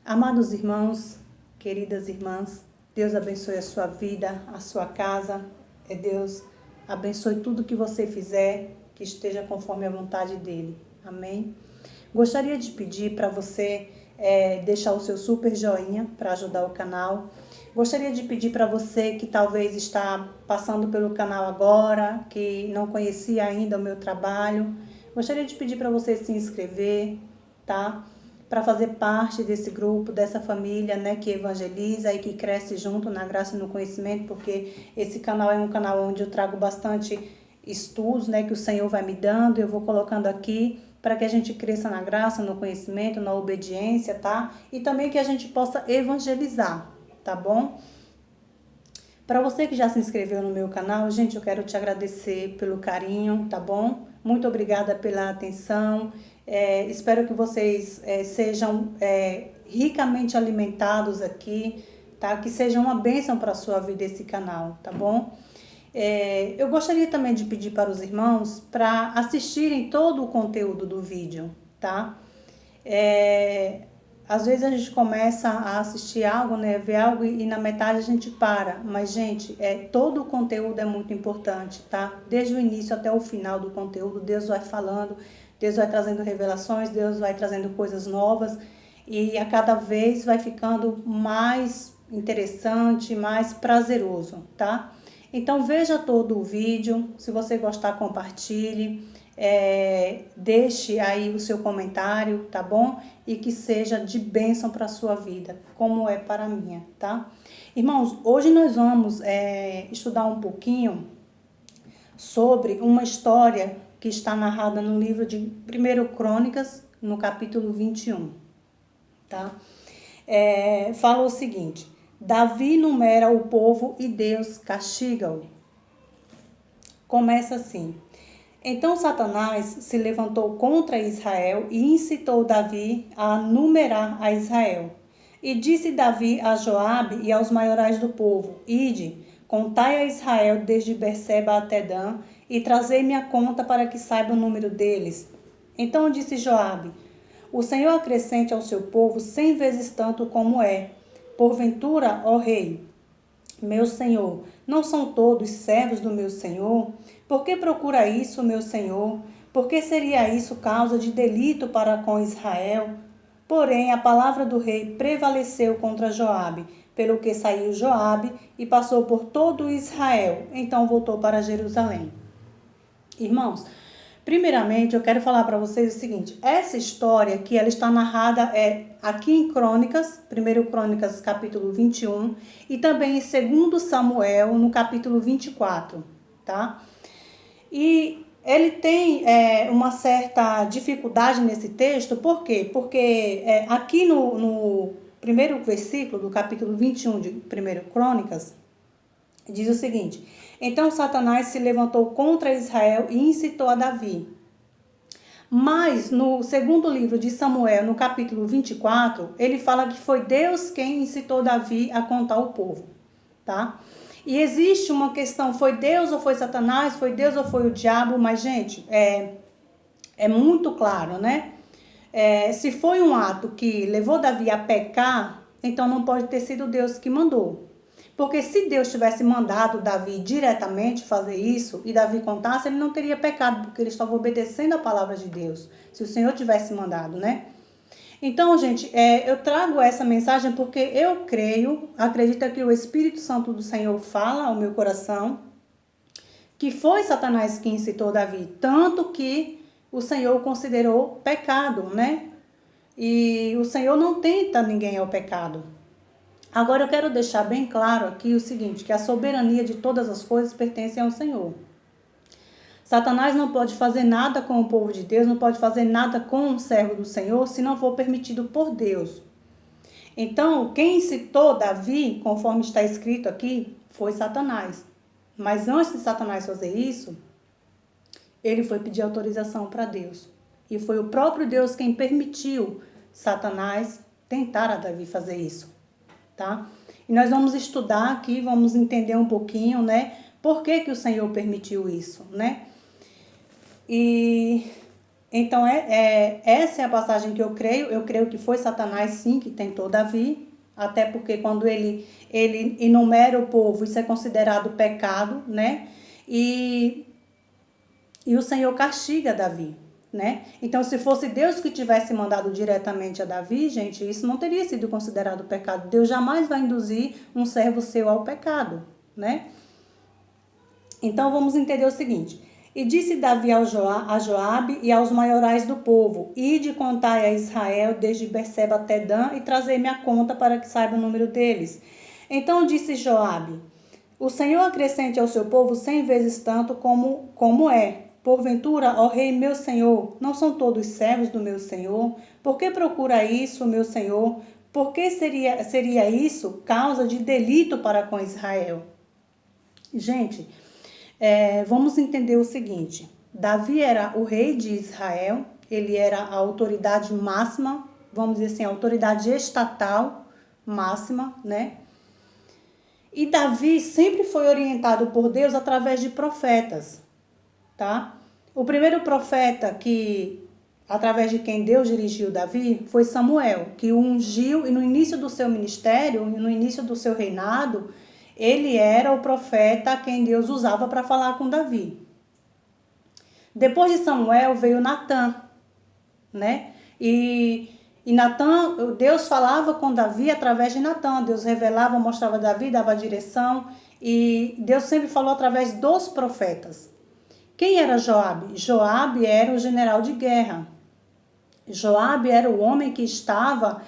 Amados irmãos, queridas irmãs, Deus abençoe a sua vida, a sua casa. Deus abençoe tudo que você fizer, que esteja conforme a vontade dele. Amém? Gostaria de pedir para você deixar o seu super joinha para ajudar o canal. Gostaria de pedir para você que talvez está passando pelo canal agora, que não conhecia ainda o meu trabalho. Gostaria de pedir para você se inscrever, tá? Para fazer parte desse grupo, dessa família, né, que evangeliza e que cresce junto na graça e no conhecimento, porque esse canal é um canal onde eu trago bastante estudos, né, que o Senhor vai me dando, eu vou colocando aqui para que a gente cresça na graça, no conhecimento, na obediência, tá? E também que a gente possa evangelizar, tá bom? Para você que já se inscreveu no meu canal, gente, eu quero te agradecer pelo carinho, tá bom? Muito obrigada pela atenção. Espero que vocês sejam ricamente alimentados aqui, tá? Que seja uma bênção para a sua vida esse canal, tá bom? Eu gostaria também de pedir para os irmãos para assistirem todo o conteúdo do vídeo, tá? Às vezes a gente começa a assistir algo, né, ver algo e na metade a gente para. Mas, gente, todo o conteúdo é muito importante, tá? Desde o início até o final do conteúdo, Deus vai falando, Deus vai trazendo revelações, Deus vai trazendo coisas novas e a cada vez vai ficando mais interessante, mais prazeroso, tá? Então, veja todo o vídeo. Se você gostar, compartilhe. Deixe aí o seu comentário, tá bom? E que seja de bênção para a sua vida, como é para a minha, tá? Irmãos, hoje nós vamos estudar um pouquinho sobre uma história que está narrada no livro de 1 Crônicas, no capítulo 21, tá? Fala o seguinte: Davi numera o povo e Deus castiga-o. Começa assim: Então Satanás se levantou contra Israel e incitou Davi a numerar a Israel. E disse Davi a Joabe e aos maiorais do povo: Ide, contai a Israel desde Berseba até Dan, e trazei-me a conta para que saiba o número deles. Então disse Joabe: O Senhor acrescente ao seu povo 100 vezes tanto como é. Porventura, ó rei, meu senhor, não são todos servos do meu senhor? Por que procura isso, meu senhor? Por que seria isso causa de delito para com Israel? Porém, a palavra do rei prevaleceu contra Joabe, pelo que saiu Joabe e passou por todo Israel. Então voltou para Jerusalém. Irmãos, primeiramente eu quero falar para vocês o seguinte: essa história que ela está narrada aqui em Crônicas, 1 Crônicas capítulo 21 e também em 2 Samuel no capítulo 24, tá? E ele tem uma certa dificuldade nesse texto, por quê? Porque aqui no primeiro versículo do capítulo 21 de 1 Crônicas, diz o seguinte: Então Satanás se levantou contra Israel e incitou a Davi. Mas no segundo livro de Samuel, no capítulo 24, ele fala que foi Deus quem incitou Davi a contar o povo, tá? E existe uma questão, foi Deus ou foi Satanás, foi Deus ou foi o diabo? Mas, gente, é muito claro, né? Se foi um ato que levou Davi a pecar, então não pode ter sido Deus que mandou. Porque se Deus tivesse mandado Davi diretamente fazer isso e Davi contasse, ele não teria pecado, porque ele estava obedecendo a palavra de Deus. Se o Senhor tivesse mandado, né? Então, gente, eu trago essa mensagem porque eu acredito que o Espírito Santo do Senhor fala ao meu coração, que foi Satanás que incitou Davi, tanto que o Senhor considerou pecado, né? E o Senhor não tenta ninguém ao pecado. Agora eu quero deixar bem claro aqui o seguinte, que a soberania de todas as coisas pertence ao Senhor. Satanás não pode fazer nada com o povo de Deus, não pode fazer nada com o servo do Senhor, se não for permitido por Deus. Então, quem incitou Davi, conforme está escrito aqui, foi Satanás. Mas antes de Satanás fazer isso, ele foi pedir autorização para Deus. E foi o próprio Deus quem permitiu Satanás tentar a Davi fazer isso. Tá? E nós vamos estudar aqui, vamos entender um pouquinho, né? Por que o Senhor permitiu isso, né? E Então, essa é a passagem que eu creio que foi Satanás sim que tentou Davi, até porque quando ele enumera o povo, isso é considerado pecado, né? E o Senhor castiga Davi, né? Então, se fosse Deus que tivesse mandado diretamente a Davi, gente, isso não teria sido considerado pecado. Deus jamais vai induzir um servo seu ao pecado, né? Então, vamos entender o seguinte. E disse Davi a Joabe e aos maiorais do povo: Ide contai a Israel desde Berseba até Dan e trazei-me a conta para que saiba o número deles. Então disse Joabe: O Senhor acrescente ao seu povo 100 vezes tanto como é. Porventura, ó rei meu senhor, não são todos servos do meu senhor? Por que procura isso, meu senhor? Por que seria isso causa de delito para com Israel? Gente, vamos entender o seguinte. Davi era o rei de Israel, ele era a autoridade máxima, vamos dizer assim, a autoridade estatal máxima, né? E Davi sempre foi orientado por Deus através de profetas, tá? O primeiro profeta através de quem Deus dirigiu Davi, foi Samuel, que o ungiu e no início do seu ministério, no início do seu reinado, ele era o profeta a quem Deus usava para falar com Davi. Depois de Samuel veio Natã, né? E Natã, Deus falava com Davi através de Natã. Deus revelava, mostrava a Davi, dava direção. E Deus sempre falou através dos profetas. Quem era Joabe? Joabe era o general de guerra. Joabe era o homem que estava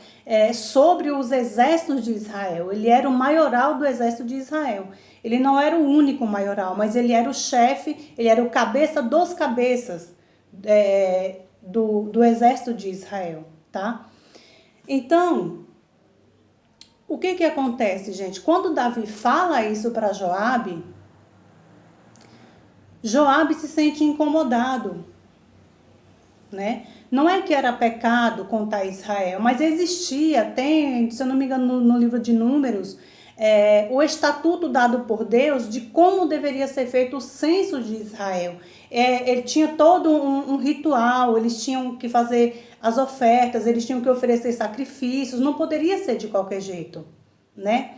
sobre os exércitos de Israel. Ele era o maioral do exército de Israel. Ele não era o único maioral, mas ele era o chefe, ele era o cabeça dos cabeças do exército de Israel, tá? Então, o que acontece, gente? Quando Davi fala isso para Joabe, Joabe se sente incomodado, né? Não é que era pecado contar Israel, mas existia, se eu não me engano, no livro de Números, o estatuto dado por Deus de como deveria ser feito o censo de Israel. Ele tinha todo um ritual, eles tinham que fazer as ofertas, eles tinham que oferecer sacrifícios, não poderia ser de qualquer jeito, né?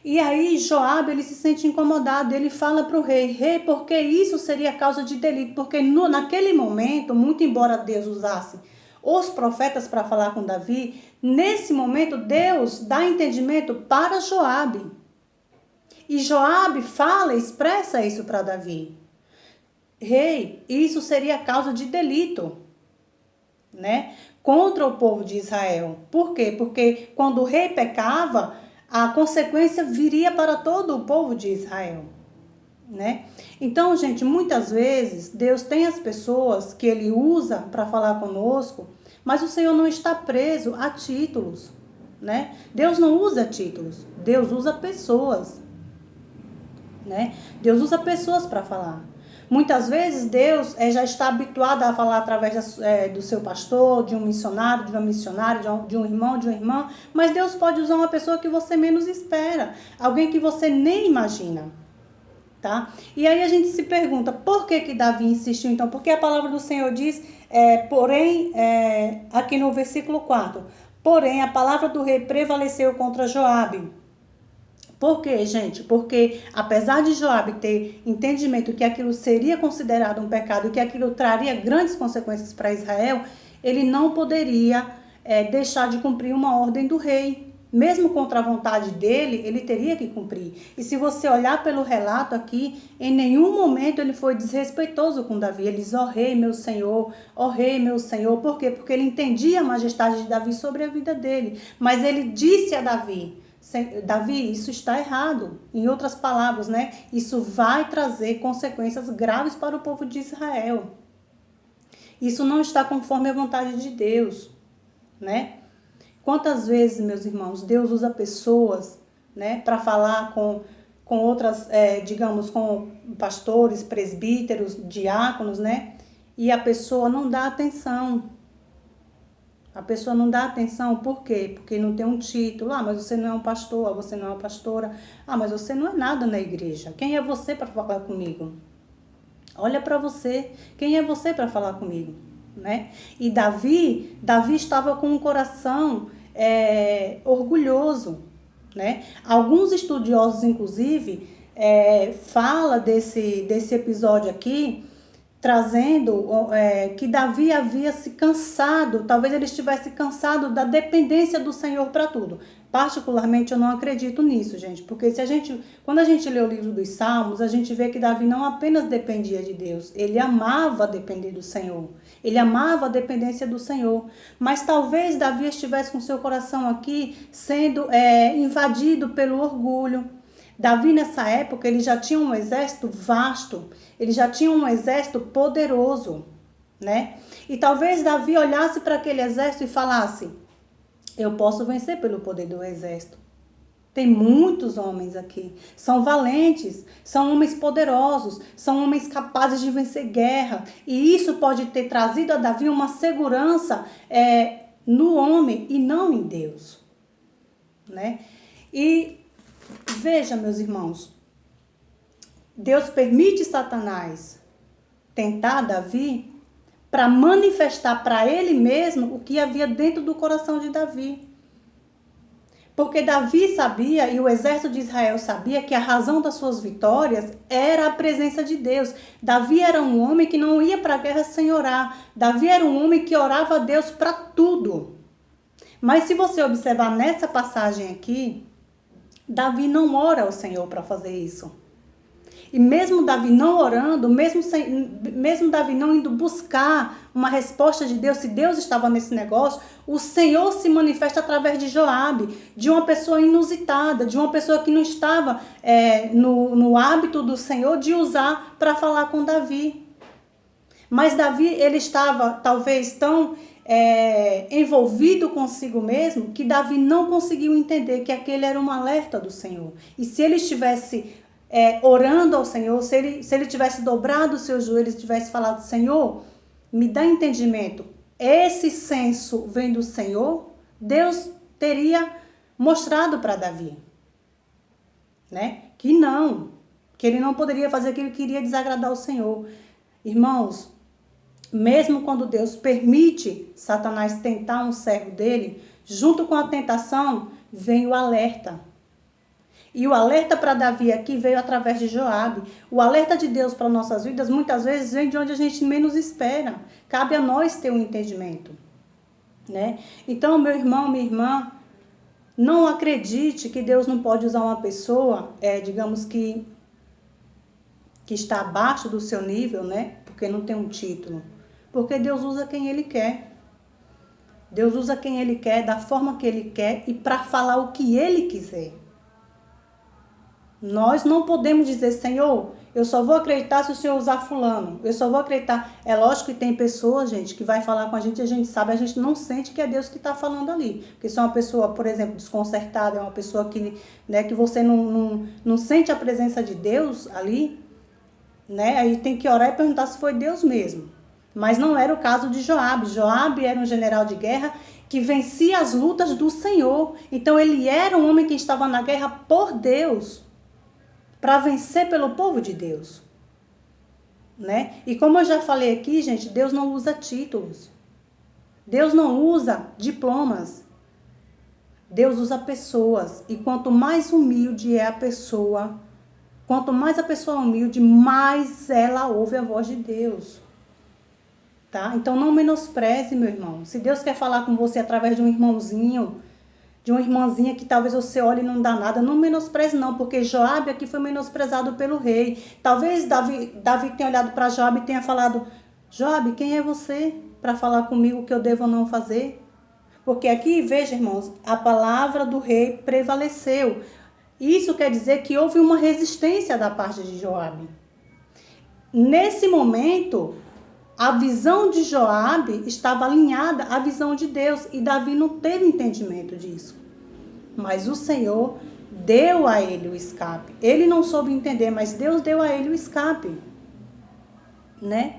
E aí Joabe, ele se sente incomodado, ele fala para o rei, porque isso seria causa de delito, porque naquele momento, muito embora Deus usasse os profetas para falar com Davi, nesse momento Deus dá entendimento para Joabe. E Joabe expressa isso para Davi. Rei, isso seria causa de delito, né? Contra o povo de Israel. Por quê? Porque quando o rei pecava, a consequência viria para todo o povo de Israel, né? Então, gente, muitas vezes Deus tem as pessoas que Ele usa para falar conosco, mas o Senhor não está preso a títulos, né? Deus não usa títulos, Deus usa pessoas, né? Deus usa pessoas para falar. Muitas vezes Deus já está habituado a falar através do seu pastor, de um missionário, de uma missionária, de um irmão, de uma irmã, mas Deus pode usar uma pessoa que você menos espera, alguém que você nem imagina, tá? E aí a gente se pergunta, por que Davi insistiu então? Porque a palavra do Senhor diz, aqui no versículo 4, porém a palavra do rei prevaleceu contra Joabe. Por quê, gente? Porque apesar de Joabe ter entendimento que aquilo seria considerado um pecado, que aquilo traria grandes consequências para Israel, ele não poderia deixar de cumprir uma ordem do rei. Mesmo contra a vontade dele, ele teria que cumprir. E se você olhar pelo relato aqui, em nenhum momento ele foi desrespeitoso com Davi. Ele diz, ó rei, meu senhor, ó rei, meu senhor. Por quê? Porque ele entendia a majestade de Davi sobre a vida dele. Mas ele disse a Davi, isso está errado. Em outras palavras, né? Isso vai trazer consequências graves para o povo de Israel. Isso não está conforme a vontade de Deus, né? Quantas vezes, meus irmãos, Deus usa pessoas, né, para falar com outras, digamos, com pastores, presbíteros, diáconos, né? E a pessoa não dá atenção. A pessoa não dá atenção, por quê? Porque não tem um título. Ah, mas você não é um pastor, você não é uma pastora. Ah, mas você não é nada na igreja. Quem é você para falar comigo? Olha para você. Quem é você para falar comigo? né? E Davi estava com um coração orgulhoso, né? Alguns estudiosos, inclusive, fala desse episódio aqui, trazendo que Davi havia se cansado, talvez ele estivesse cansado da dependência do Senhor para tudo. Particularmente, eu não acredito nisso, gente, porque quando a gente lê o livro dos Salmos, a gente vê que Davi não apenas dependia de Deus, ele amava depender do Senhor, ele amava a dependência do Senhor, mas talvez Davi estivesse com seu coração aqui sendo invadido pelo orgulho. Davi, nessa época, ele já tinha um exército vasto, ele já tinha um exército poderoso, né? E talvez Davi olhasse para aquele exército e falasse: eu posso vencer pelo poder do exército. Tem muitos homens aqui, são valentes, são homens poderosos, são homens capazes de vencer guerra. E isso pode ter trazido a Davi uma segurança no homem e não em Deus, né? E veja, meus irmãos, Deus permite Satanás tentar Davi para manifestar para ele mesmo o que havia dentro do coração de Davi. Porque Davi sabia, e o exército de Israel sabia, que a razão das suas vitórias era a presença de Deus. Davi era um homem que não ia para a guerra sem orar. Davi era um homem que orava a Deus para tudo. Mas se você observar nessa passagem aqui, Davi não ora ao Senhor para fazer isso. E mesmo Davi não orando, mesmo Davi não indo buscar uma resposta de Deus, se Deus estava nesse negócio, o Senhor se manifesta através de Joabe, de uma pessoa inusitada, de uma pessoa que não estava no hábito do Senhor de usar para falar com Davi. Mas Davi, ele estava talvez tão envolvido consigo mesmo, que Davi não conseguiu entender que aquele era um alerta do Senhor. E se ele estivesse orando ao Senhor, se ele tivesse dobrado os seus joelhos, tivesse falado: Senhor, me dá entendimento, esse senso vem do Senhor, Deus teria mostrado para Davi, né? Que ele não poderia fazer aquilo que iria desagradar ao Senhor. Irmãos, mesmo quando Deus permite Satanás tentar um servo dele, junto com a tentação vem o alerta. E o alerta para Davi aqui veio através de Joabe. O alerta de Deus para nossas vidas muitas vezes vem de onde a gente menos espera. Cabe a nós ter um entendimento, né? Então, meu irmão, minha irmã, não acredite que Deus não pode usar uma pessoa, digamos que está abaixo do seu nível, né? Porque não tem um título. Porque Deus usa quem Ele quer. Deus usa quem Ele quer, da forma que Ele quer e para falar o que Ele quiser. Nós não podemos dizer: Senhor, eu só vou acreditar se o Senhor usar fulano. Eu só vou acreditar. É lógico que tem pessoas, gente, que vai falar com a gente e a gente sabe, a gente não sente que é Deus que está falando ali. Porque se é uma pessoa, por exemplo, desconcertada, é uma pessoa que você não sente a presença de Deus ali, né? Aí tem que orar e perguntar se foi Deus mesmo. Mas não era o caso de Joabe. Joabe era um general de guerra que vencia as lutas do Senhor. Então ele era um homem que estava na guerra por Deus, para vencer pelo povo de Deus, né? E como eu já falei aqui, gente, Deus não usa títulos. Deus não usa diplomas. Deus usa pessoas. E quanto mais humilde é a pessoa, quanto mais a pessoa é humilde, mais ela ouve a voz de Deus. Tá? Então não menospreze, meu irmão. Se Deus quer falar com você através de um irmãozinho, de uma irmãzinha que talvez você olhe e não dá nada, não menospreze não, porque Joabe aqui foi menosprezado pelo rei. Talvez Davi tenha olhado para Joabe e tenha falado: Joabe, quem é você para falar comigo o que eu devo ou não fazer? Porque aqui, veja, irmãos, a palavra do rei prevaleceu. Isso quer dizer que houve uma resistência da parte de Joabe. Nesse momento, a visão de Joabe estava alinhada à visão de Deus e Davi não teve entendimento disso. Mas o Senhor deu a ele o escape. Ele não soube entender, mas Deus deu a ele o escape, né?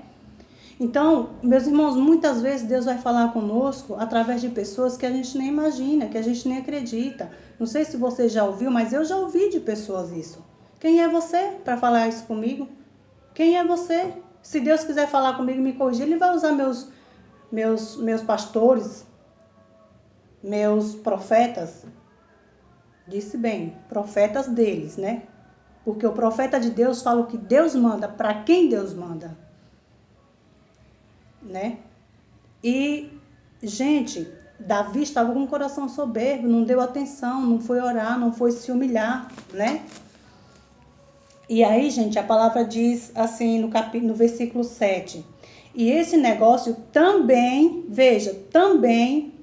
Então, meus irmãos, muitas vezes Deus vai falar conosco através de pessoas que a gente nem imagina, que a gente nem acredita. Não sei se você já ouviu, mas eu já ouvi de pessoas isso. Quem é você para falar isso comigo? Quem é você? Se Deus quiser falar comigo e me corrigir, Ele vai usar meus pastores, meus profetas, disse bem, profetas deles, né? Porque o profeta de Deus fala o que Deus manda, para quem Deus manda, né? E, gente, Davi estava com o coração soberbo, não deu atenção, não foi orar, não foi se humilhar, né? E aí, gente, a palavra diz assim no versículo 7. E esse negócio também, veja, também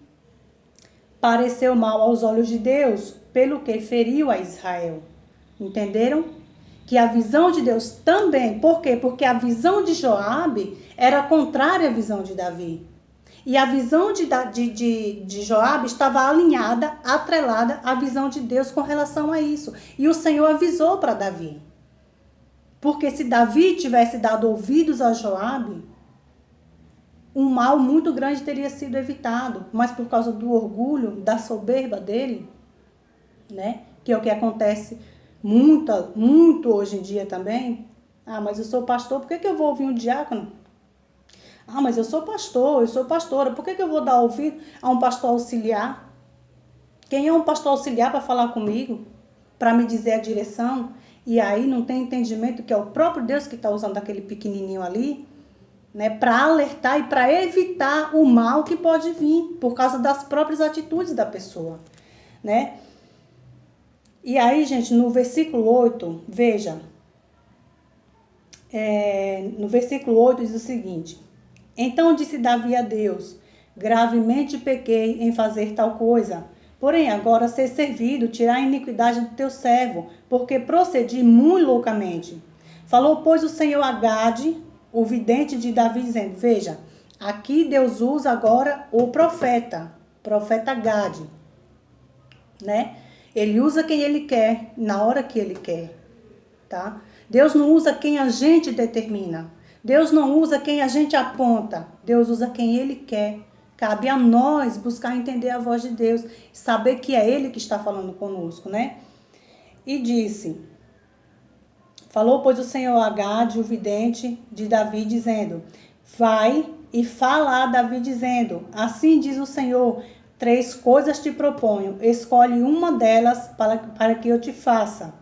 pareceu mal aos olhos de Deus, pelo que feriu a Israel. Entenderam? Que a visão de Deus também, por quê? Porque a visão de Joabe era contrária à visão de Davi. E a visão de Joabe estava alinhada, atrelada à visão de Deus com relação a isso. E o Senhor avisou para Davi. Porque se Davi tivesse dado ouvidos a Joabe, um mal muito grande teria sido evitado. Mas por causa do orgulho, da soberba dele, né? Que é o que acontece muito hoje em dia também. Ah, mas eu sou pastor, por que eu vou ouvir um diácono? Ah, mas eu sou pastor, eu sou pastora, por que eu vou dar ouvido a um pastor auxiliar? Quem é um pastor auxiliar para falar comigo? Para me dizer a direção? E aí não tem entendimento que é o próprio Deus que está usando aquele pequenininho ali, né? Para alertar e para evitar o mal que pode vir por causa das próprias atitudes da pessoa, né? E aí, gente, no versículo 8, veja, no versículo 8 diz o seguinte: Então disse Davi a Deus, gravemente pequei em fazer tal coisa, porém agora ser servido, tirar a iniquidade do teu servo, porque procedi muito loucamente. Falou, pois, o Senhor a Gade, o vidente de Davi, dizendo, veja, aqui Deus usa agora o profeta Gade, né? Ele usa quem ele quer, na hora que ele quer, tá? Deus não usa quem a gente determina. Deus não usa quem a gente aponta. Deus usa quem ele quer. Cabe a nós buscar entender a voz de Deus, saber que é ele que está falando conosco, né? E disse, falou, pois, o Senhor a Gade, o vidente de Davi, dizendo, vai e fala a Davi, dizendo, assim diz o Senhor, 3 coisas te proponho, escolhe uma delas para que eu te faça.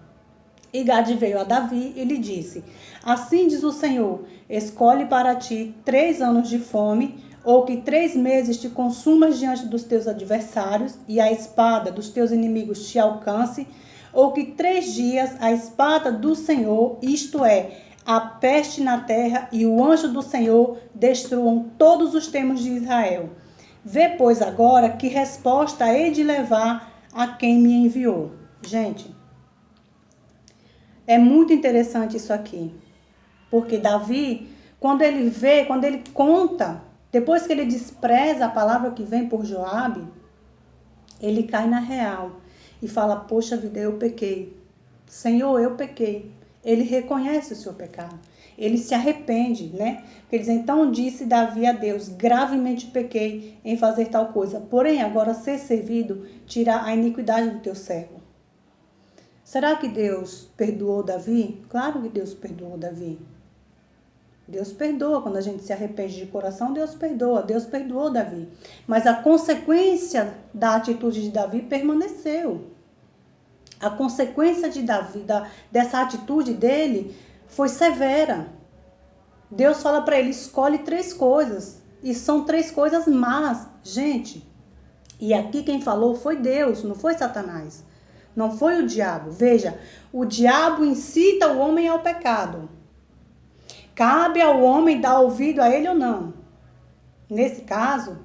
E Gade veio a Davi e lhe disse, assim diz o Senhor, escolhe para ti 3 anos de fome, ou que 3 meses te consumas diante dos teus adversários, e a espada dos teus inimigos te alcance, ou que 3 dias a espada do Senhor, isto é, a peste na terra e o anjo do Senhor destruam todos os termos de Israel. Vê, pois, agora que resposta hei de levar a quem me enviou. Gente, é muito interessante isso aqui. Porque Davi, quando ele conta, depois que ele despreza a palavra que vem por Joabe, ele cai na real e fala, poxa vida, eu pequei. Senhor, eu pequei. Ele reconhece o seu pecado. Ele se arrepende, né? Porque diz, então disse Davi a Deus, gravemente pequei em fazer tal coisa. Porém, agora ser servido, tirar a iniquidade do teu servo. Será que Deus perdoou Davi? Claro que Deus perdoou Davi. Deus perdoa, quando a gente se arrepende de coração, Deus perdoa. Deus perdoou Davi. Mas a consequência da atitude de Davi permaneceu. A consequência de Davi, dessa atitude dele, foi severa. Deus fala para ele, escolhe 3 coisas. E são 3 coisas más, gente. E aqui quem falou foi Deus, não foi Satanás. Não foi o diabo. Veja, o diabo incita o homem ao pecado. Cabe ao homem dar ouvido a ele ou não. Nesse caso,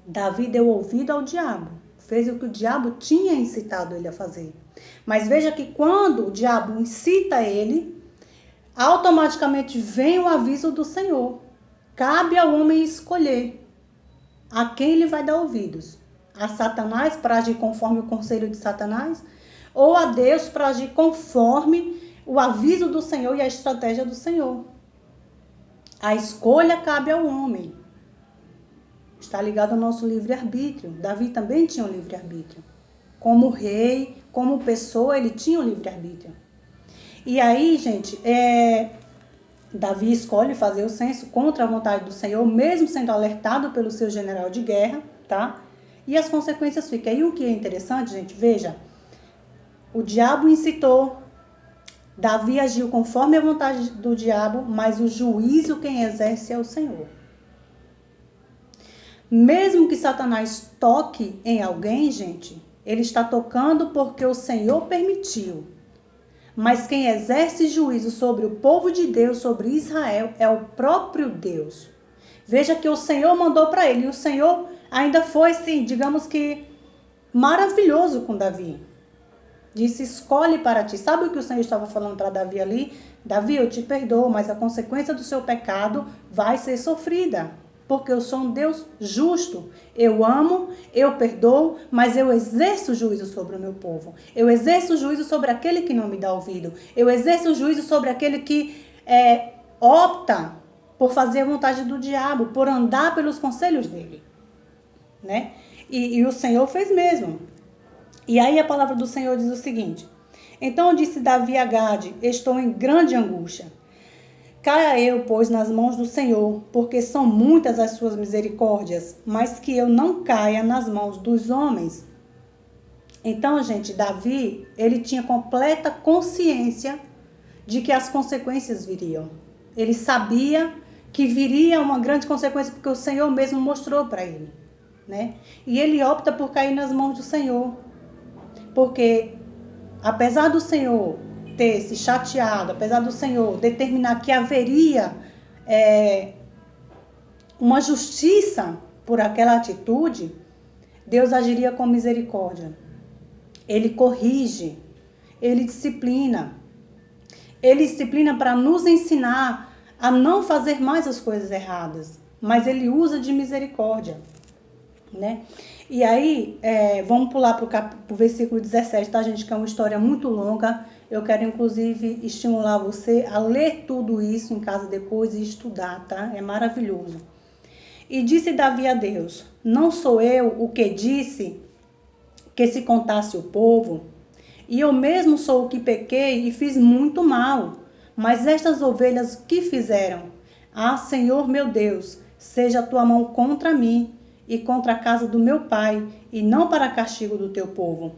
Davi deu ouvido ao diabo. Fez o que o diabo tinha incitado ele a fazer. Mas veja que quando o diabo incita ele, automaticamente vem o aviso do Senhor. Cabe ao homem escolher a quem ele vai dar ouvidos. A Satanás para agir conforme o conselho de Satanás, ou a Deus para agir conforme o aviso do Senhor e a estratégia do Senhor. A escolha cabe ao homem. Está ligado ao nosso livre-arbítrio. Davi também tinha um livre-arbítrio. Como rei, como pessoa, ele tinha um livre-arbítrio. E aí, gente, Davi escolhe fazer o censo contra a vontade do Senhor, mesmo sendo alertado pelo seu general de guerra, tá? E as consequências ficam. E o que é interessante, gente, veja, o diabo incitou, Davi agiu conforme a vontade do diabo, mas o juízo quem exerce é o Senhor. Mesmo que Satanás toque em alguém, gente, ele está tocando porque o Senhor permitiu. Mas quem exerce juízo sobre o povo de Deus, sobre Israel, é o próprio Deus. Veja que o Senhor mandou para ele. E o Senhor ainda foi, sim, digamos que maravilhoso com Davi. Disse, escolhe para ti. Sabe o que o Senhor estava falando para Davi ali? Davi, eu te perdoo, mas a consequência do seu pecado vai ser sofrida. Porque eu sou um Deus justo. Eu amo, eu perdoo, mas eu exerço juízo sobre o meu povo. Eu exerço juízo sobre aquele que não me dá ouvido. Eu exerço juízo sobre aquele que opta por fazer a vontade do diabo, por andar pelos conselhos dele. Né? E o Senhor fez mesmo. E aí a palavra do Senhor diz o seguinte: então disse Davi a Gade, estou em grande angústia. Caia eu, pois, nas mãos do Senhor, porque são muitas as suas misericórdias, mas que eu não caia nas mãos dos homens. Então, gente, Davi, ele tinha completa consciência de que as consequências viriam. Ele sabia que viria uma grande consequência, porque o Senhor mesmo mostrou para ele, né? E ele opta por cair nas mãos do Senhor, porque apesar do Senhor ter se chateado, apesar do Senhor determinar que haveria uma justiça por aquela atitude, Deus agiria com misericórdia. Ele corrige, ele disciplina. Ele disciplina para nos ensinar a não fazer mais as coisas erradas, mas ele usa de misericórdia, né? E aí, vamos pular para o versículo 17, tá, gente? Que é uma história muito longa. Eu quero, inclusive, estimular você a ler tudo isso em casa depois e estudar, tá? É maravilhoso. E disse Davi a Deus, não sou eu o que disse que se contasse o povo? E eu mesmo sou o que pequei e fiz muito mal. Mas estas ovelhas que fizeram? Ah, Senhor meu Deus, seja a tua mão contra mim e contra a casa do meu pai, e não para castigo do teu povo.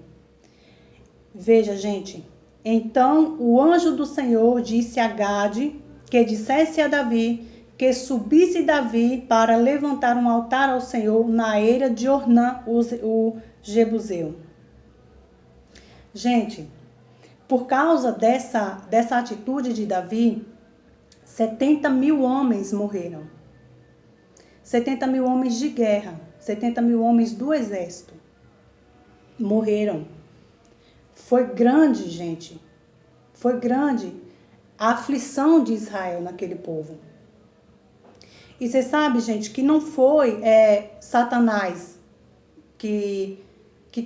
Veja, gente, então o anjo do Senhor disse a Gade que dissesse a Davi que subisse Davi para levantar um altar ao Senhor na eira de Ornã, o Jebuseu. Gente, por causa dessa atitude de Davi, 70 mil homens morreram. 70 mil homens de guerra, 70 mil homens do exército morreram. Foi grande, gente. Foi grande a aflição de Israel naquele povo. E você sabe, gente, que não foi Satanás que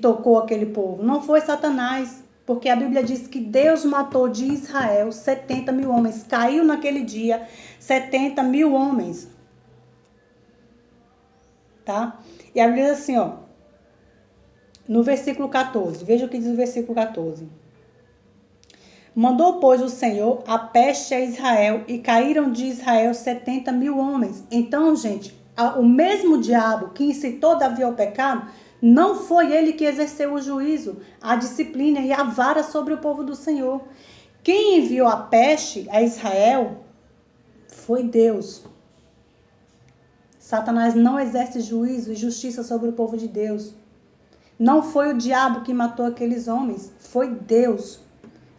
tocou aquele povo. Não foi Satanás, porque a Bíblia diz que Deus matou de Israel 70 mil homens. Caiu naquele dia 70 mil homens. Tá? E a Bíblia diz assim, ó, no versículo 14, veja o que diz o versículo 14. Mandou, pois, o Senhor a peste a Israel e caíram de Israel 70 mil homens. Então, gente, o mesmo diabo que incitou Davi ao pecado, não foi ele que exerceu o juízo, a disciplina e a vara sobre o povo do Senhor. Quem enviou a peste a Israel foi Deus. Satanás não exerce juízo e justiça sobre o povo de Deus. Não foi o diabo que matou aqueles homens, foi Deus.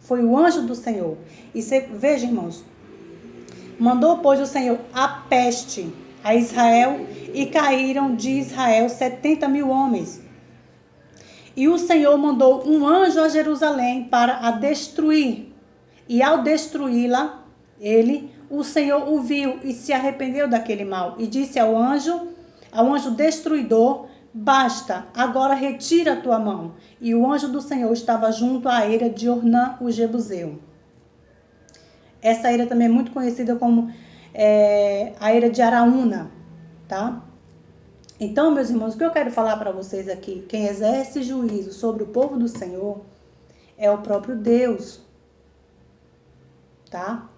Foi o anjo do Senhor. E você, veja, irmãos, mandou, pois, o Senhor a peste a Israel e caíram de Israel 70 mil homens. E o Senhor mandou um anjo a Jerusalém para a destruir. E ao destruí-la, o Senhor o viu e se arrependeu daquele mal. E disse ao anjo destruidor, basta, agora retira a tua mão. E o anjo do Senhor estava junto à eira de Ornã, o Jebuseu. Essa eira também é muito conhecida como a eira de Araúna, tá? Então, meus irmãos, o que eu quero falar para vocês aqui, quem exerce juízo sobre o povo do Senhor é o próprio Deus, tá?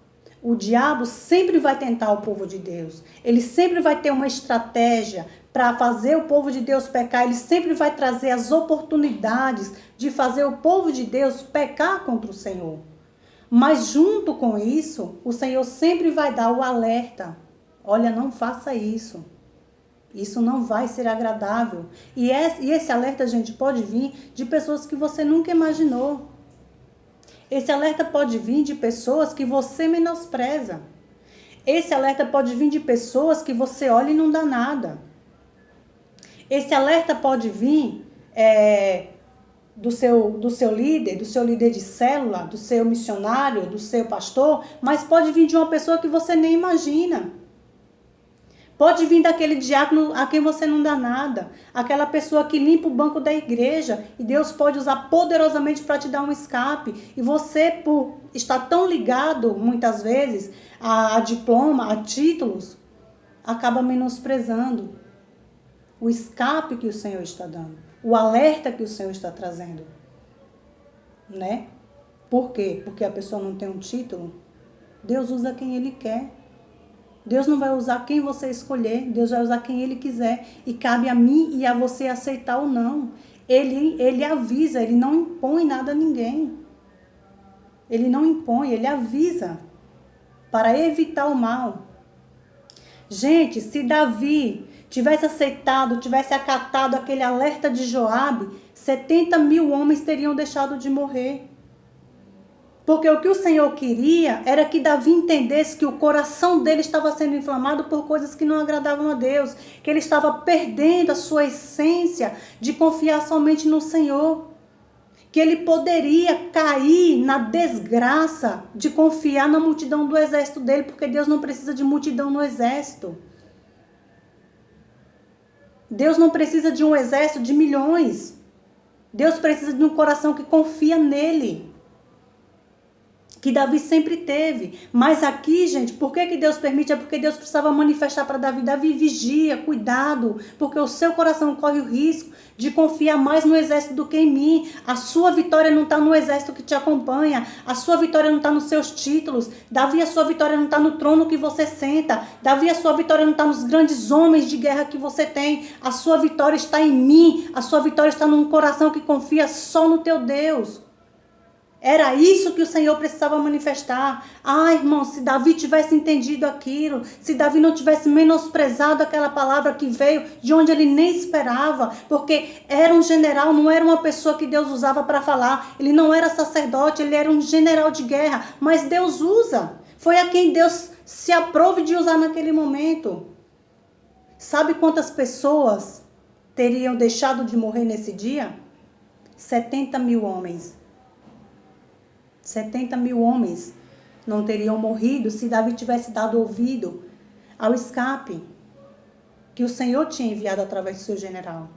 O diabo sempre vai tentar o povo de Deus. Ele sempre vai ter uma estratégia para fazer o povo de Deus pecar. Ele sempre vai trazer as oportunidades de fazer o povo de Deus pecar contra o Senhor. Mas junto com isso, o Senhor sempre vai dar o alerta. Olha, não faça isso. Isso não vai ser agradável. E esse alerta, gente, pode vir de pessoas que você nunca imaginou. Esse alerta pode vir de pessoas que você menospreza. Esse alerta pode vir de pessoas que você olha e não dá nada. Esse alerta pode vir do seu líder de célula, do seu missionário, do seu pastor, mas pode vir de uma pessoa que você nem imagina. Pode vir daquele diácono a quem você não dá nada. Aquela pessoa que limpa o banco da igreja. E Deus pode usar poderosamente para te dar um escape. E você, por estar tão ligado, muitas vezes, a diploma, a títulos, acaba menosprezando o escape que o Senhor está dando. O alerta que o Senhor está trazendo. Né? Por quê? Porque a pessoa não tem um título. Deus usa quem Ele quer. Deus não vai usar quem você escolher, Deus vai usar quem Ele quiser. E cabe a mim e a você aceitar ou não. Ele avisa, Ele não impõe nada a ninguém. Ele não impõe, Ele avisa para evitar o mal. Gente, se Davi tivesse aceitado, tivesse acatado aquele alerta de Joabe, 70 mil homens teriam deixado de morrer. Porque o que o Senhor queria era que Davi entendesse que o coração dele estava sendo inflamado por coisas que não agradavam a Deus. Que ele estava perdendo a sua essência de confiar somente no Senhor. Que ele poderia cair na desgraça de confiar na multidão do exército dele. Porque Deus não precisa de multidão no exército. Deus não precisa de um exército de milhões. Deus precisa de um coração que confia nele. Que Davi sempre teve. Mas aqui, gente, por que Deus permite? É porque Deus precisava manifestar para Davi. Davi, vigia, cuidado, porque o seu coração corre o risco de confiar mais no exército do que em mim. A sua vitória não está no exército que te acompanha. A sua vitória não está nos seus títulos. Davi, a sua vitória não está no trono que você senta. Davi, a sua vitória não está nos grandes homens de guerra que você tem. A sua vitória está em mim. A sua vitória está num coração que confia só no teu Deus. Era isso que o Senhor precisava manifestar. Ah, irmão, se Davi tivesse entendido aquilo, se Davi não tivesse menosprezado aquela palavra que veio de onde ele nem esperava, porque era um general, não era uma pessoa que Deus usava para falar. Ele não era sacerdote, ele era um general de guerra, mas Deus usa. Foi a quem Deus se aprove de usar naquele momento. Sabe quantas pessoas teriam deixado de morrer nesse dia? 70 mil homens. 70 mil homens não teriam morrido se Davi tivesse dado ouvido ao escape que o Senhor tinha enviado através do seu general.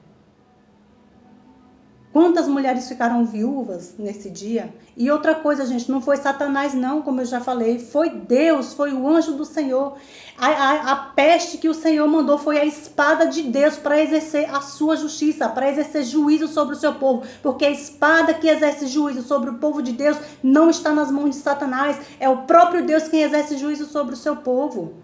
Quantas mulheres ficaram viúvas nesse dia? E outra coisa, gente, não foi Satanás não, como eu já falei, foi Deus, foi o anjo do Senhor. A peste que o Senhor mandou foi a espada de Deus para exercer a sua justiça, para exercer juízo sobre o seu povo. Porque a espada que exerce juízo sobre o povo de Deus não está nas mãos de Satanás, é o próprio Deus quem exerce juízo sobre o seu povo.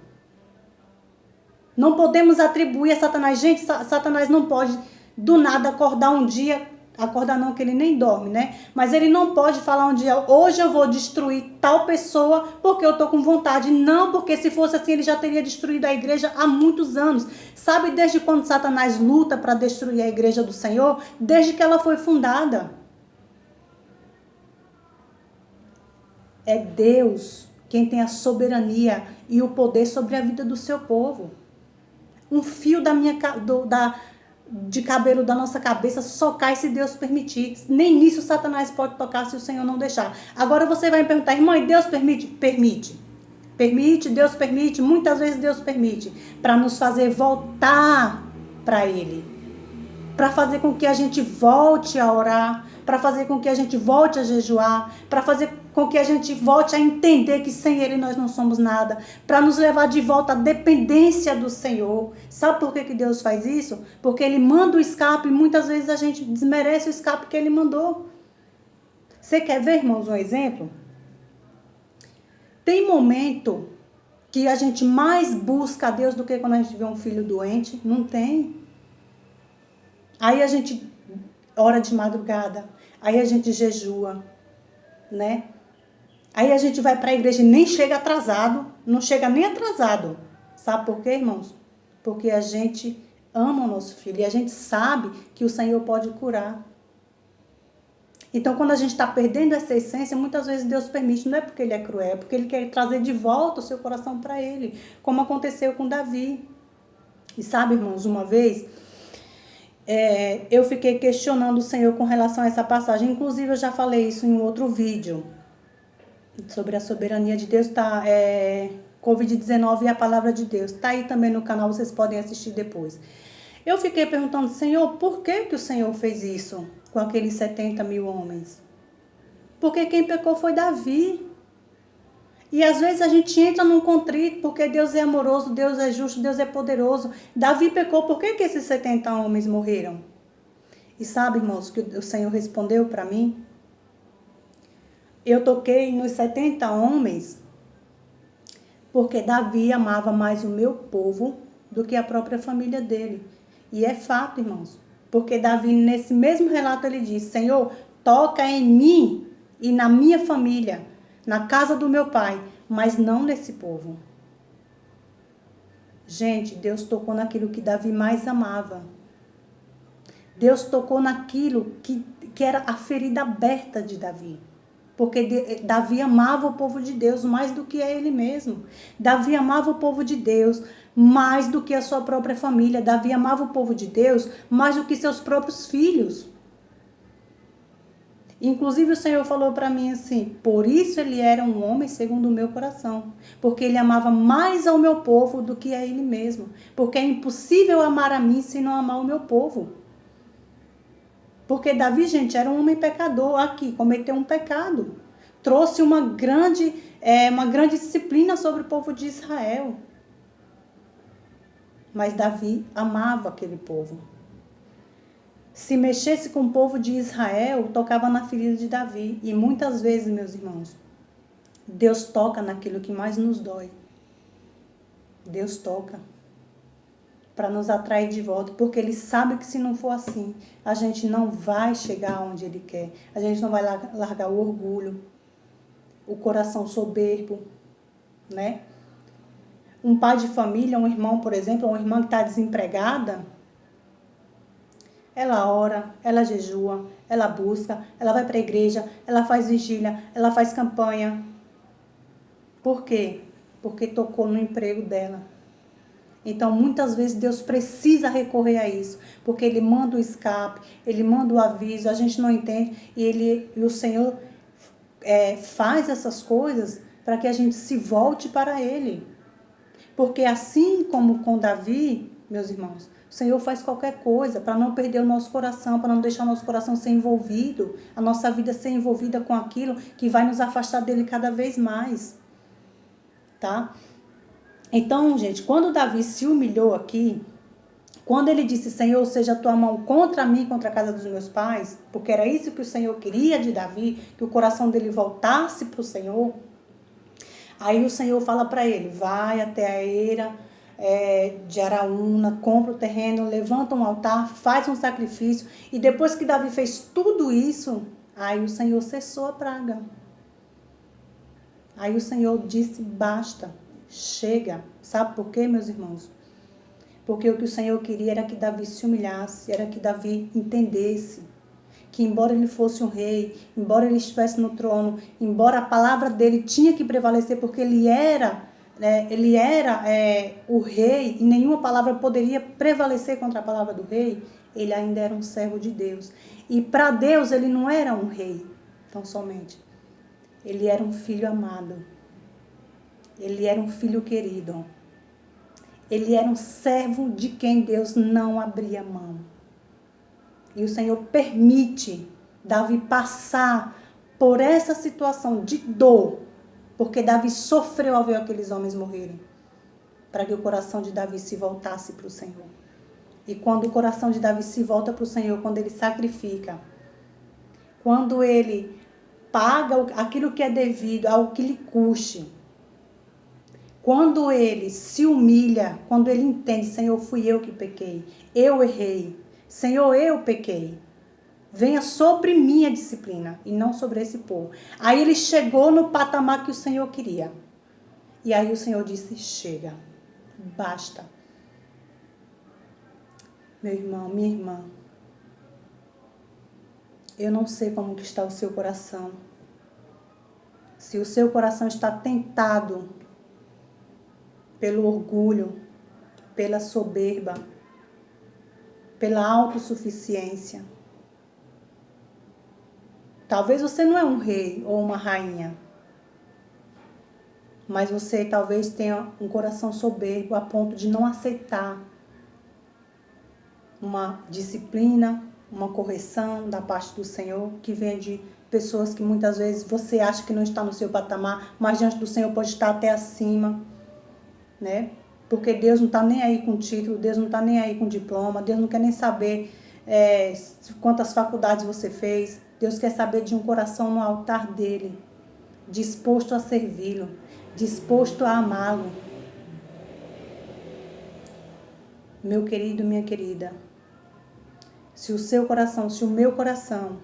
Não podemos atribuir a Satanás. Gente, Satanás não pode do nada acordar um dia... Acordar não, que ele nem dorme, né? Mas ele não pode falar um dia, hoje eu vou destruir tal pessoa porque eu tô com vontade. Não, porque se fosse assim ele já teria destruído a igreja há muitos anos. Sabe desde quando Satanás luta para destruir a igreja do Senhor? Desde que ela foi fundada. É Deus quem tem a soberania e o poder sobre a vida do seu povo. Um fio de cabelo da nossa cabeça só cai se Deus permitir. Nem nisso Satanás pode tocar se o Senhor não deixar. Agora você vai me perguntar, irmã, e Deus permite? Permite. Permite, Deus permite, muitas vezes Deus permite, para nos fazer voltar para Ele. Para fazer com que a gente volte a orar, para fazer com que a gente volte a jejuar, para fazer com que a gente volte a entender que sem Ele nós não somos nada, para nos levar de volta à dependência do Senhor. Sabe por que Deus faz isso? Porque Ele manda o escape e muitas vezes a gente desmerece o escape que Ele mandou. Você quer ver, irmãos, um exemplo? Tem momento que a gente mais busca a Deus do que quando a gente vê um filho doente? Não tem. Aí a gente ora de madrugada, aí a gente jejua, né? Aí a gente vai para a igreja e nem chega atrasado, não chega nem atrasado. Sabe por quê, irmãos? Porque a gente ama o nosso filho e a gente sabe que o Senhor pode curar. Então, quando a gente está perdendo essa essência, muitas vezes Deus permite, não é porque Ele é cruel, é porque Ele quer trazer de volta o seu coração para Ele, como aconteceu com Davi. E sabe, irmãos, uma vez eu fiquei questionando o Senhor com relação a essa passagem. Inclusive, eu já falei isso em um outro vídeo, sobre a soberania de Deus, tá? Covid-19 e a palavra de Deus. Tá aí também no canal, vocês podem assistir depois. Eu fiquei perguntando, Senhor, por que o Senhor fez isso com aqueles 70 mil homens? Porque quem pecou foi Davi. E às vezes a gente entra num contrito, porque Deus é amoroso, Deus é justo, Deus é poderoso. Davi pecou, por que esses 70 homens morreram? E sabe, irmãos, que o Senhor respondeu para mim? Eu toquei nos 70 homens porque Davi amava mais o meu povo do que a própria família dele. E é fato, irmãos. Porque Davi, nesse mesmo relato, ele diz, Senhor, toca em mim e na minha família, na casa do meu pai, mas não nesse povo. Gente, Deus tocou naquilo que Davi mais amava. Deus tocou naquilo que era a ferida aberta de Davi. Porque Davi amava o povo de Deus mais do que a ele mesmo. Davi amava o povo de Deus mais do que a sua própria família. Davi amava o povo de Deus mais do que seus próprios filhos. Inclusive o Senhor falou para mim assim, por isso ele era um homem segundo o meu coração. Porque ele amava mais ao meu povo do que a ele mesmo. Porque é impossível amar a mim se não amar o meu povo. Porque Davi, gente, era um homem pecador aqui, cometeu um pecado. Trouxe uma grande disciplina sobre o povo de Israel. Mas Davi amava aquele povo. Se mexesse com o povo de Israel, tocava na ferida de Davi. E muitas vezes, meus irmãos, Deus toca naquilo que mais nos dói. Deus toca para nos atrair de volta, porque Ele sabe que se não for assim, a gente não vai chegar onde Ele quer. A gente não vai largar o orgulho, o coração soberbo, né? Um pai de família, um irmão, por exemplo, uma irmã que está desempregada, ela ora, ela jejua, ela busca, ela vai para a igreja, ela faz vigília, ela faz campanha. Por quê? Porque tocou no emprego dela. Então, muitas vezes, Deus precisa recorrer a isso, porque Ele manda o escape, Ele manda o aviso, a gente não entende, e o Senhor faz essas coisas para que a gente se volte para Ele. Porque assim como com Davi, meus irmãos, o Senhor faz qualquer coisa para não perder o nosso coração, para não deixar o nosso coração ser envolvido, a nossa vida ser envolvida com aquilo que vai nos afastar dele cada vez mais, tá? Então, gente, quando Davi se humilhou aqui, quando ele disse, Senhor, seja a tua mão contra mim, contra a casa dos meus pais, porque era isso que o Senhor queria de Davi, que o coração dele voltasse para o Senhor, aí o Senhor fala para ele, vai até a eira de Araúna, compra o terreno, levanta um altar, faz um sacrifício, e depois que Davi fez tudo isso, aí o Senhor cessou a praga. Aí o Senhor disse, basta. Chega. Sabe por quê, meus irmãos? Porque o que o Senhor queria era que Davi se humilhasse, era que Davi entendesse que embora ele fosse um rei, embora ele estivesse no trono, embora a palavra dele tinha que prevalecer, porque ele era o rei, e nenhuma palavra poderia prevalecer contra a palavra do rei, ele ainda era um servo de Deus. E para Deus ele não era um rei, tão somente. Ele era um filho amado. Ele era um filho querido. Ele era um servo de quem Deus não abria mão. E o Senhor permite Davi passar por essa situação de dor, porque Davi sofreu ao ver aqueles homens morrerem, para que o coração de Davi se voltasse para o Senhor. E quando o coração de Davi se volta para o Senhor, quando ele sacrifica, quando ele paga aquilo que é devido, ao que lhe custe, Quando ele se humilha, quando ele entende, Senhor, fui eu que pequei, eu errei, Senhor, eu pequei. Venha sobre mim a disciplina e não sobre esse povo. Aí ele chegou no patamar que o Senhor queria. E aí o Senhor disse, chega, basta. Meu irmão, minha irmã, eu não sei como que está o seu coração. Se o seu coração está tentado pelo orgulho, pela soberba, pela autossuficiência. Talvez você não é um rei ou uma rainha, mas você talvez tenha um coração soberbo a ponto de não aceitar uma disciplina, uma correção da parte do Senhor, que vem de pessoas que muitas vezes você acha que não está no seu patamar, mas diante do Senhor pode estar até acima, né? Porque Deus não está nem aí com título, Deus não está nem aí com diploma, Deus não quer nem saber quantas faculdades você fez. Deus quer saber de um coração no altar dele, disposto a servi-lo, disposto a amá-lo. Meu querido, minha querida, se o seu coração, se o meu coração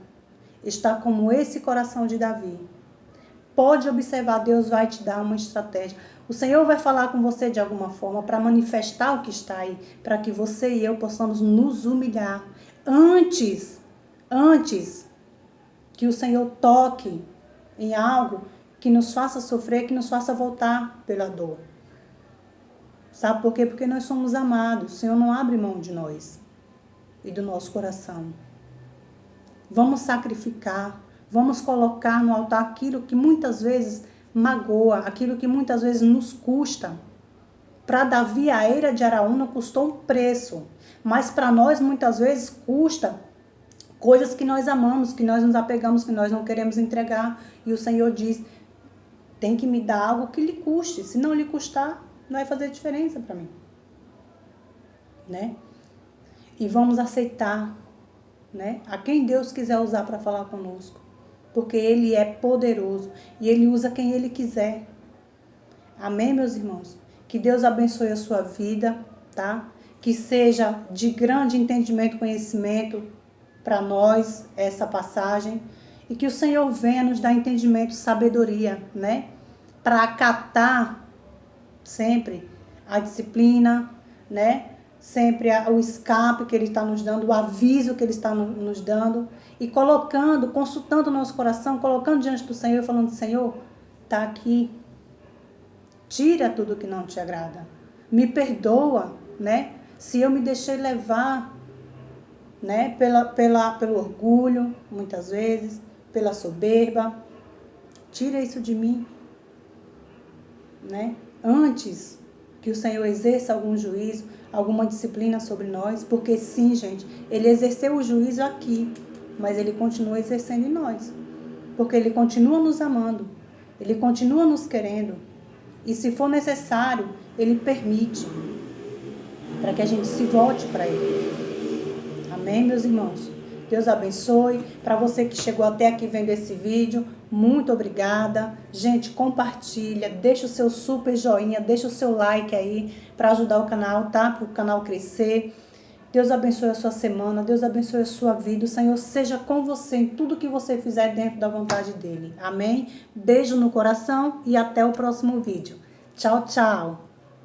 está como esse coração de Davi, pode observar, Deus vai te dar uma estratégia. O Senhor vai falar com você de alguma forma para manifestar o que está aí, para que você e eu possamos nos humilhar antes que o Senhor toque em algo que nos faça sofrer, que nos faça voltar pela dor. Sabe por quê? Porque nós somos amados. O Senhor não abre mão de nós e do nosso coração. Vamos sacrificar, vamos colocar no altar aquilo que muitas vezes magoa, aquilo que muitas vezes nos custa. Para Davi, a eira de Araúna custou um preço, mas para nós muitas vezes custa coisas que nós amamos, que nós nos apegamos, que nós não queremos entregar. E o Senhor diz, tem que me dar algo que lhe custe. Se não lhe custar, não vai fazer diferença para mim. Né? E vamos aceitar, né? A quem Deus quiser usar para falar conosco. Porque Ele é poderoso e Ele usa quem Ele quiser. Amém, meus irmãos? Que Deus abençoe a sua vida, tá? Que seja de grande entendimento e conhecimento para nós essa passagem. E que o Senhor venha nos dar entendimento e sabedoria, né? Para acatar sempre a disciplina, né? Sempre o escape que Ele está nos dando, o aviso que Ele está nos dando. E colocando, consultando o nosso coração, colocando diante do Senhor, falando, Senhor, está aqui. Tira tudo que não te agrada. Me perdoa, né? Se eu me deixei levar, né? Pelo orgulho, muitas vezes, pela soberba. Tira isso de mim, né? Antes que o Senhor exerça algum juízo, alguma disciplina sobre nós, porque sim, gente, Ele exerceu o juízo aqui, mas Ele continua exercendo em nós, porque Ele continua nos amando, Ele continua nos querendo, e se for necessário, Ele permite, para que a gente se volte para Ele. Amém, meus irmãos? Deus abençoe. Para você que chegou até aqui vendo esse vídeo, muito obrigada. Gente, compartilha, deixa o seu super joinha, deixa o seu like aí para ajudar o canal, tá? Para o canal crescer. Deus abençoe a sua semana, Deus abençoe a sua vida. O Senhor seja com você em tudo que você fizer dentro da vontade dEle. Amém? Beijo no coração e até o próximo vídeo. Tchau, tchau.